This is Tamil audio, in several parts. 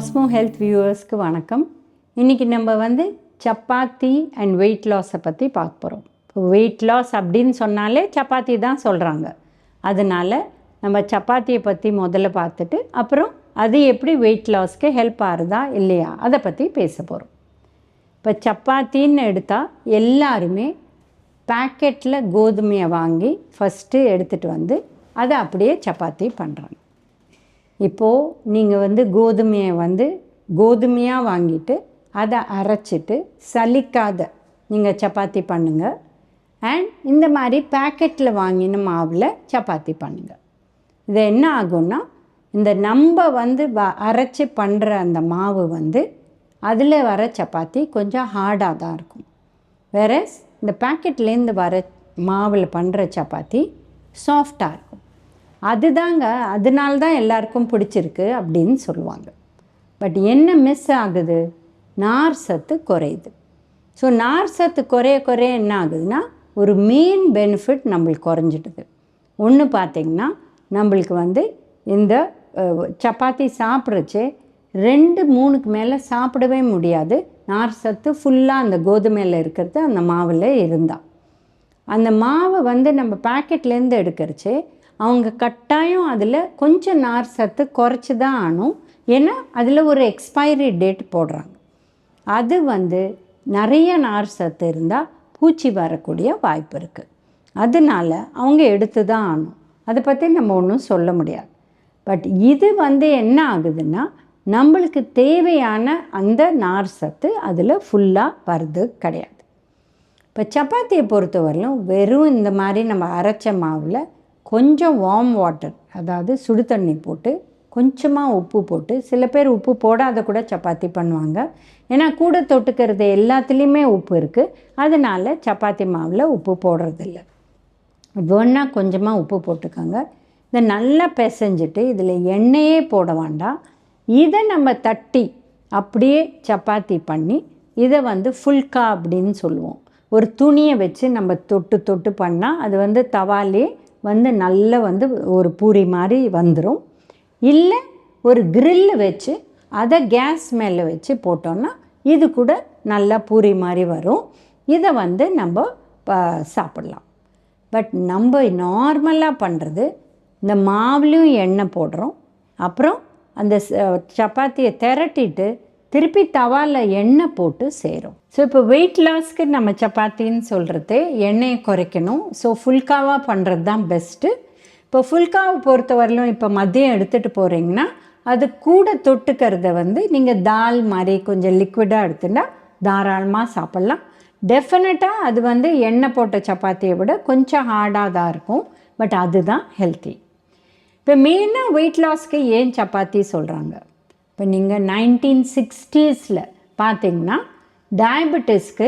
காஸ்மோ ஹெல்த் வியூவர்ஸ்க்கு வணக்கம். இன்றைக்கி நம்ம சப்பாத்தி அண்ட் வெயிட் லாஸை பற்றி பார்க்க போகிறோம். இப்போ வெயிட் லாஸ் அப்படின்னு சொன்னாலே சப்பாத்தி தான் சொல்கிறாங்க. அதனால் நம்ம சப்பாத்தியை பற்றி முதல்ல பார்த்துட்டு அப்புறம் அது எப்படி வெயிட் லாஸ்க்கு ஹெல்ப் ஆகுதா இல்லையா அதை பற்றி பேச போகிறோம். இப்போ சப்பாத்தின்னு எடுத்தால் எல்லாருமே பேக்கெட்டில் கோதுமையை வாங்கி ஃபஸ்ட்டு எடுத்துகிட்டு அதை அப்படியே சப்பாத்தி பண்ணுறாங்க. இப்போது நீங்கள் கோதுமையை கோதுமையாக வாங்கிட்டு அதை அரைச்சிட்டு சலிக்காத நீங்கள் சப்பாத்தி பண்ணுங்கள். அண்ட் இந்த மாதிரி பேக்கெட்டில் வாங்கின மாவில் சப்பாத்தி பண்ணுங்கள். இது என்ன ஆகும்னா, இந்த நம்ம அரைச்சி பண்ணுற அந்த மாவு அதில் வர சப்பாத்தி கொஞ்சம் ஹார்டாக தான் இருக்கும். வேற இந்த பேக்கெட்லேருந்து வர மாவில் பண்ணுற சப்பாத்தி சாஃப்டாக இருக்கும். அதனால தான் எல்லாருக்கும் பிடிச்சிருக்கு அப்படின்னு சொல்லுவாங்க. பட் என்ன மிஸ் ஆகுது? நார் சத்து குறையுது. ஸோ நார் சத்து குறைய என்ன ஆகுதுன்னா, ஒரு மெயின் பெனிஃபிட் நம்மளுக்கு குறைஞ்சிடுது. ஒன்று பார்த்திங்கன்னா, நம்மளுக்கு இந்த சப்பாத்தி சாப்பிட்றச்சே 2-3க்கு மேலே சாப்பிடவே முடியாது. நார் சத்து ஃபுல்லாக அந்த கோதுமையில் இருக்கிறது அந்த மாவில் இருந்தால். அந்த மாவை நம்ம பேக்கெட்லேருந்து எடுக்கிறச்சே அவங்க கட்டாயம் அதில் கொஞ்சம் நார் சத்து குறைச்சி தான் ஆனும். ஏன்னா அதில் ஒரு எக்ஸ்பைரி டேட் போடுறாங்க. அது நிறைய நார் சத்து இருந்தால் பூச்சி வரக்கூடிய வாய்ப்பு இருக்குது. அதனால் அவங்க எடுத்து தான் ஆனும். அதை பற்றி நம்ம ஒன்றும் சொல்ல முடியாது. பட் இது என்ன ஆகுதுன்னா, நம்மளுக்கு தேவையான அந்த நார் சத்து அதில் ஃபுல்லாக வருது கிடையாது. இப்போ சப்பாத்தியை பொறுத்தவரையிலும் வெறும் இந்த மாதிரி நம்ம அரைச்ச மாவில் கொஞ்சம் வார்ம் வாட்டர், அதாவது சுடு தண்ணி போட்டு கொஞ்சமாக உப்பு போட்டு, சில பேர் உப்பு போடாத கூட சப்பாத்தி பண்ணுவாங்க. ஏன்னா கூட தொட்டுக்கிறது எல்லாத்துலேயுமே உப்பு இருக்குது. அதனால் சப்பாத்தி மாவில் உப்பு போடுறதில்ல. வேணா கொஞ்சமாக உப்பு போட்டுக்கோங்க. இதை நல்லா பிசைஞ்சிட்டு இதில் எண்ணெயே போட வேண்டாம். இதை நம்ம தட்டி அப்படியே சப்பாத்தி பண்ணி இதை ஃபுல்கா அப்படின்னு சொல்லுவோம். ஒரு துணியை வச்சு நம்ம தொட்டு பண்ணால் அது தவாலே நல்ல ஒரு பூரி மாதிரி வந்துடும். இல்லை ஒரு கிரில்லு வச்சு அதை கேஸ் மேலே வச்சு போட்டோன்னா இது கூட நல்லா பூரி மாதிரி வரும். இதை நம்ம சாப்பிட்லாம். பட் நம்ம நார்மலாக பண்ணுறது, இந்த மாவுலேயும் எண்ணெய் போடுறோம். அப்புறம் அந்த சப்பாத்தியை திரட்டிட்டு திருப்பி தவாவில் எண்ணெய் போட்டு சேரும். ஸோ இப்போ வெயிட் லாஸ்க்கு நம்ம சப்பாத்தின்னு சொல்கிறது எண்ணெயை குறைக்கணும். ஸோ ஃபுல்காவாக பண்ணுறது தான் பெஸ்ட்டு. இப்போ ஃபுல்காவை பொறுத்தவரையிலும் இப்போ மதியம் எடுத்துகிட்டு போகிறீங்கன்னா அது கூட தொட்டுக்கிறத நீங்கள் தால் மாதிரி கொஞ்சம் லிக்விடாக எடுத்துட்டா தாராளமாக சாப்பிட்லாம். டெஃபினட்டாக அது எண்ணெய் போட்ட சப்பாத்தியை விட கொஞ்சம் ஹார்டாக தான் இருக்கும். பட் அதுதான் ஹெல்த்தி. இப்போ மெயினாக வெயிட் லாஸ்க்கு ஏன் சப்பாத்தி சொல்கிறாங்க? இப்போ நீங்கள் 1960s பார்த்தீங்கன்னா டயபெட்டிஸ்க்கு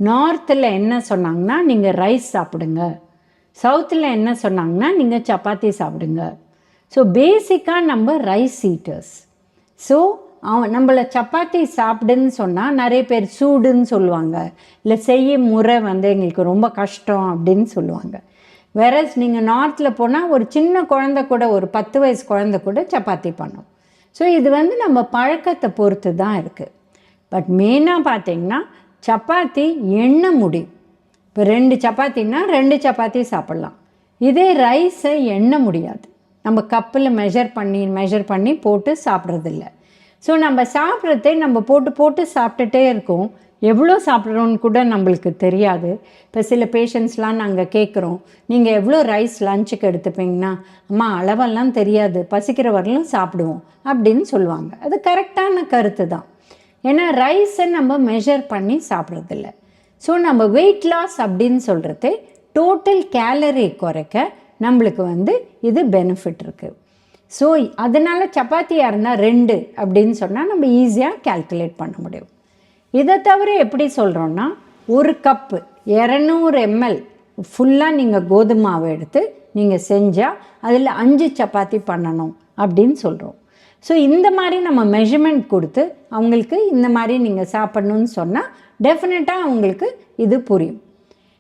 நார்த்தில் என்ன சொன்னாங்கன்னா, நீங்கள் ரைஸ் சாப்பிடுங்க. சவுத்தில் என்ன சொன்னாங்கன்னா, நீங்கள் சப்பாத்தி சாப்பிடுங்க. ஸோ பேசிக்காக நம்ம ரைஸ் ஈட்டர்ஸ். ஸோ நம்மளை சப்பாத்தி சாப்பிடுன்னு சொன்னால் நிறைய பேர் சூடுன்னு சொல்லுவாங்க. இல்லை செய்ய முறை எங்களுக்கு ரொம்ப கஷ்டம் அப்படின்னு சொல்லுவாங்க. வேறஸ் நீங்கள் நார்த்தில் போனால் ஒரு சின்ன குழந்தை கூட, ஒரு 10 வயசு குழந்தை கூட சப்பாத்தி பண்ணும். ஸோ இது நம்ம பழக்கத்தை பொறுத்து தான் இருக்குது. பட் மெயினாக பார்த்திங்கன்னா சப்பாத்தி எண்ணெய் முடியும். இப்போ 2 சப்பாத்தின்னா 2 சப்பாத்தி சாப்பிட்லாம். இதே ரைஸை எண்ணெய் முடியாது. நம்ம கப்பில் மெஷர் பண்ணி போட்டு சாப்பிட்றதில்ல. ஸோ நம்ம சாப்பிட்றதே நம்ம போட்டு சாப்பிட்டுட்டே இருக்கோம். எவ்வளோ சாப்பிட்றோன்னு கூட நம்மளுக்கு தெரியாது. இப்போ சில பேஷண்ட்ஸ்லாம் நாங்கள் கேட்குறோம், நீங்கள் எவ்வளோ ரைஸ் லஞ்சுக்கு எடுத்துப்பீங்கன்னா, அம்மா அளவெல்லாம் தெரியாது, பசிக்கிற வரலும் சாப்பிடுவோம் அப்படின்னு சொல்லுவாங்க. அது கரெக்டான கருத்து தான். ஏன்னா ரைஸை நம்ம மெஷர் பண்ணி சாப்பிட்றதில்ல. ஸோ நம்ம வெயிட் லாஸ் அப்படின்னு சொல்கிறது டோட்டல் கேலரி குறைக்க நம்மளுக்கு இது பெனிஃபிட் இருக்குது. ஸோ அதனால் சப்பாத்தியாக இருந்தால் 2 அப்படின்னு சொன்னால் நம்ம ஈஸியாக கால்குலேட் பண்ண முடியும். இதை தவிர எப்படி சொல்கிறோன்னா, 1 கப்பு 200 ml ஃபுல்லாக நீங்கள் கோதுமாவை எடுத்து நீங்கள் செஞ்சால் அதில் 5 சப்பாத்தி பண்ணணும் அப்படின்னு சொல்கிறோம். ஸோ இந்த மாதிரி நம்ம மெஷர்மெண்ட் கொடுத்து அவங்களுக்கு இந்த மாதிரி நீங்கள் சாப்பிட்ணுன்னு சொன்னால் டெஃபினட்டாக அவங்களுக்கு இது புரியும்.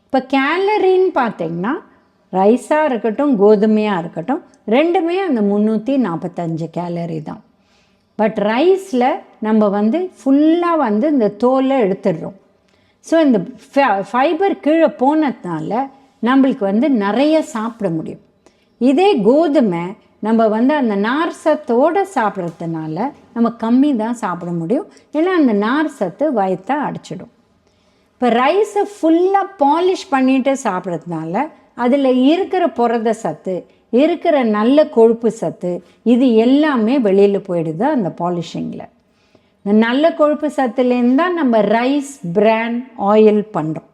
இப்போ கேலரின்னு பார்த்தீங்கன்னா ரைஸாக இருக்கட்டும் கோதுமையாக இருக்கட்டும் ரெண்டுமே அந்த 345 கேலரி தான். பட் ரைஸில் நம்ம வந்து ஃபுல்லாக வந்து இந்த தோலை எடுத்துடுறோம். ஸோ இந்த ஃபைபர் கீழே போனதுனால நம்மளுக்கு வந்து நிறைய சாப்பிட முடியும். இதே கோதுமை நம்ம வந்து அந்த நார் சத்தோடு சாப்பிட்றதுனால நம்ம கம்மி தான் சாப்பிட முடியும். ஏன்னா அந்த நார் சத்து வயிற்றை அடைச்சிடும். இப்போ ரைஸை ஃபுல்லாக பாலிஷ் பண்ணிட்டு சாப்பிட்றதுனால அதில் இருக்கிற புரத சத்து, இருக்கிற நல்ல கொழுப்பு சத்து, இது எல்லாமே வெளியில் போயிடுது அந்த பாலிஷிங்கில். இந்த நல்ல கொழுப்பு சத்துலேருந்து தான் நம்ம ரைஸ் பிரான் ஆயில் பண்ணுறோம்.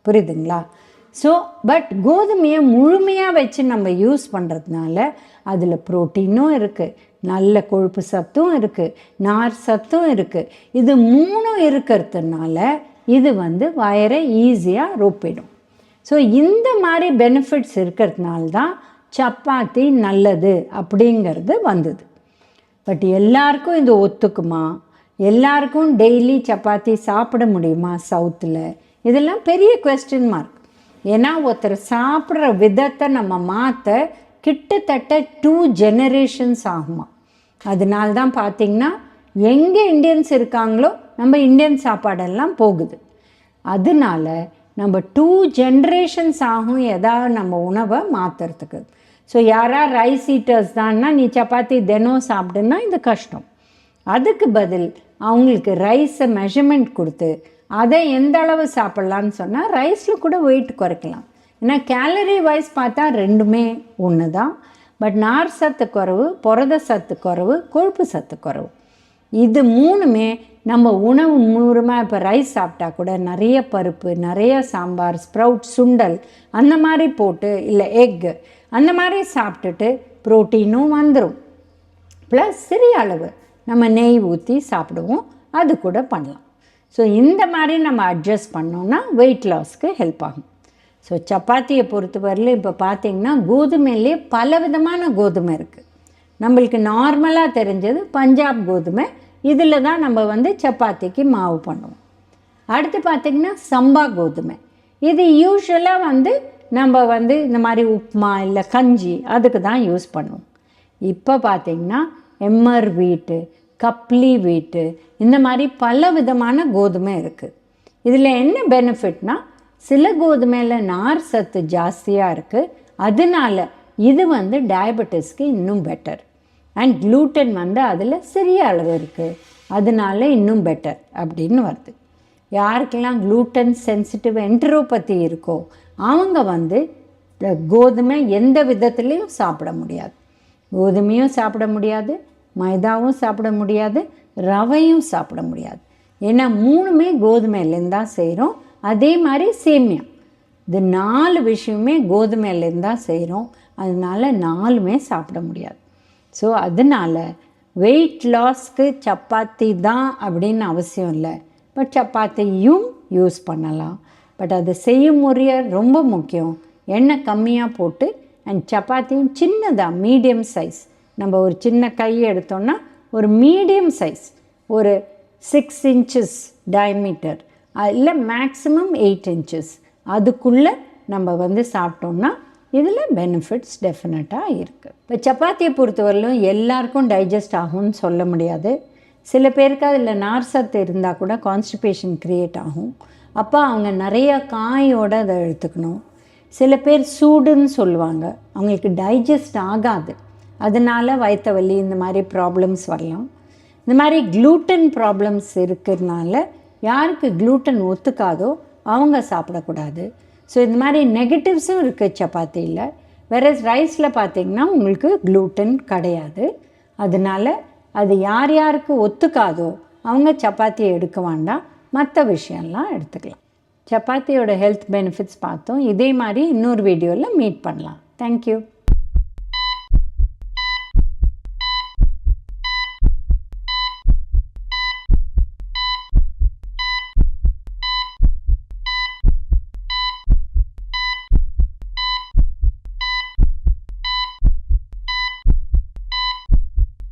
புரியுதுங்களா? ஸோ பட் கோதுமையை முழுமையாக வச்சு நம்ம யூஸ் பண்ணுறதுனால அதில் ப்ரோட்டீனும் இருக்குது, நல்ல கொழுப்பு சத்தும் இருக்குது, நார் சத்தும் இருக்குது. இது மூணும் இருக்கிறதுனால இது வந்து வயரை ஈஸியாக ரொப்பிடும். ஸோ இந்த மாதிரி பெனிஃபிட்ஸ் இருக்கிறதுனால தான் சப்பாத்தி நல்லது அப்படிங்கிறது வந்தது. பட் எல்லாருக்கும் இது ஒத்துக்குமா? எல்லாருக்கும் டெய்லி சப்பாத்தி சாப்பிட முடியுமா சவுத்தில்? இதெல்லாம் பெரிய கொஸ்டின் மார்க். ஏன்னா ஒருத்தர் சாப்பிட்ற விதத்தை நம்ம மாற்ற கிட்டத்தட்ட 2 ஜெனரேஷன்ஸ் ஆகுமா. அதனால்தான் பார்த்திங்கன்னா எங்கே இந்தியன்ஸ் இருக்காங்களோ நம்ம இந்தியன் சாப்பாடெல்லாம் போகுது. அதனால நம்ம 2 ஜென்ரேஷன்ஸ் ஆகும் ஏதாவது நம்ம உணவை மாற்றுறதுக்கு. ஸோ யாராவது ரைஸ் ஈட்டர்ஸ் தான்னா நீ சப்பாத்தி தினம் சாப்பிடுன்னா இது கஷ்டம். அதுக்கு பதில் அவங்களுக்கு ரைஸை மெஷர்மெண்ட் கொடுத்து அதை எந்த அளவு சாப்பிட்லான்னு சொன்னால் ரைஸில் கூட வெயிட் குறைக்கலாம். ஏன்னா கேலரி வைஸ் பார்த்தா ரெண்டுமே ஒன்று தான். பட் நார் சத்து குறைவு, புரத சத்து குறைவு, கொழுப்பு சத்து குறைவு, இது மூணுமே நம்ம உணவு மூலமாக. இப்போ ரைஸ் சாப்பிட்டா கூட நிறைய பருப்பு, நிறைய சாம்பார், ஸ்ப்ரவுட், சுண்டல் அந்த மாதிரி போட்டு, இல்லை எக்கு அந்த மாதிரி சாப்பிட்டுட்டு ப்ரோட்டீனும் வந்துடும். ப்ளஸ் சிறிய அளவு நம்ம நெய் ஊற்றி சாப்பிடுவோம், அது கூட பண்ணலாம். ஸோ இந்த மாதிரி நம்ம அட்ஜஸ்ட் பண்ணோன்னா வெயிட் லாஸ்க்கு ஹெல்ப் ஆகும். ஸோ சப்பாத்தியை பொறுத்தவரையில் இப்போ பார்த்திங்கன்னா கோதுமையிலே பல விதமான கோதுமை இருக்குது. நம்மளுக்கு நார்மலாக தெரிஞ்சது பஞ்சாப் கோதுமை, இதில் தான் நம்ம வந்து சப்பாத்திக்கு மாவு பண்ணுவோம். அடுத்து பார்த்திங்கன்னா சம்பா கோதுமை, இது யூஸ்வலாக வந்து நம்ம வந்து இந்த மாதிரி உப்புமா இல்லை கஞ்சி அதுக்கு தான் யூஸ் பண்ணுவோம். இப்போ பார்த்திங்கன்னா எம்மர் வீட்டு, கப்லி வீட்டு, இந்த மாதிரி பல விதமான கோதுமை இருக்குது. இதில் என்ன பெனிஃபிட்னா சில கோதுமையில் நார் சத்து ஜாஸ்தியாக இருக்குது, அதனால இது வந்து டயபெட்டிஸ்க்கு இன்னும் பெட்டர். அண்ட் க்ளூட்டன் வந்து அதில் சிறிய அளவு இருக்குது, அதனால இன்னும் பெட்டர் அப்படின்னு வருது. யாருக்கெல்லாம் க்ளூட்டன் சென்சிட்டிவ் என்ட்ரோபதி இருக்கோ அவங்க வந்து கோதுமை எந்த விதத்துலேயும் சாப்பிட முடியாது. கோதுமையும் சாப்பிட முடியாது, மைதாவும் சாப்பிட முடியாது, ரவையும் சாப்பிட முடியாது. ஏன்னா மூணுமே கோதுமையிலேருந்து தான் செய்கிறோம். அதே மாதிரி சேமியா, இது 4 விஷயமே கோதுமையிலேருந்து தான் செய்கிறோம். அதனால 4மே சாப்பிட முடியாது. ஸோ அதனால் வெயிட் லாஸ்க்கு சப்பாத்தி தான் அப்படின்னு அவசியம் இல்லை. பட் சப்பாத்தியும் யூஸ் பண்ணலாம். பட் அது செய்யும் முறையை ரொம்ப முக்கியம். எண்ணெய் கம்மியாக போட்டு அண்ட் சப்பாத்தியும் சின்னதாக மீடியம் சைஸ், நம்ம ஒரு சின்ன கை எடுத்தோன்னா ஒரு மீடியம் சைஸ், ஒரு 6 inches டயமீட்டர், இல்லை மேக்ஸிமம் 8 inches, அதுக்குள்ளே நம்ம வந்து சாப்பிட்டோம்னா இதில் பெனிஃபிட்ஸ் டெஃபினட்டாக இருக்குது. இப்போ சப்பாத்தியை பொறுத்தவரையிலும் எல்லாருக்கும் டைஜஸ்ட் ஆகும்னு சொல்ல முடியாது. சில பேருக்கு அதில் நார் சத்து இருந்தால் கூட கான்ஸ்டிபேஷன் க்ரியேட் ஆகும். அப்போ அவங்க நிறைய காயோடு அதை எடுத்துக்கணும். சில பேர் சூடுன்னு சொல்லுவாங்க, அவங்களுக்கு டைஜஸ்ட் ஆகாது, அதனால் வயிற்று வலி இந்த மாதிரி ப்ராப்ளம்ஸ் வரலாம். இந்த மாதிரி க்ளூட்டன் ப்ராப்ளம்ஸ் இருக்கிறதுனால யாருக்கு க்ளூட்டன் ஒத்துக்காதோ அவங்க சாப்பிடக்கூடாது. ஸோ இந்த மாதிரி நெகட்டிவ்ஸும் இருக்குது சப்பாத்தியில். வேறு ரைஸில் பார்த்திங்கன்னா உங்களுக்கு க்ளூட்டன் கிடையாது. அதனால் அது யார் யாருக்கு ஒத்துக்காதோ அவங்க சப்பாத்தியை எடுக்க வேண்டாம், மற்ற விஷயம்லாம் எடுத்துக்கலாம். சப்பாத்தியோட ஹெல்த் பெனிஃபிட்ஸ் பார்த்தோம். இதே மாதிரி இன்னொரு வீடியோவில் மீட் பண்ணலாம். தேங்க்யூ.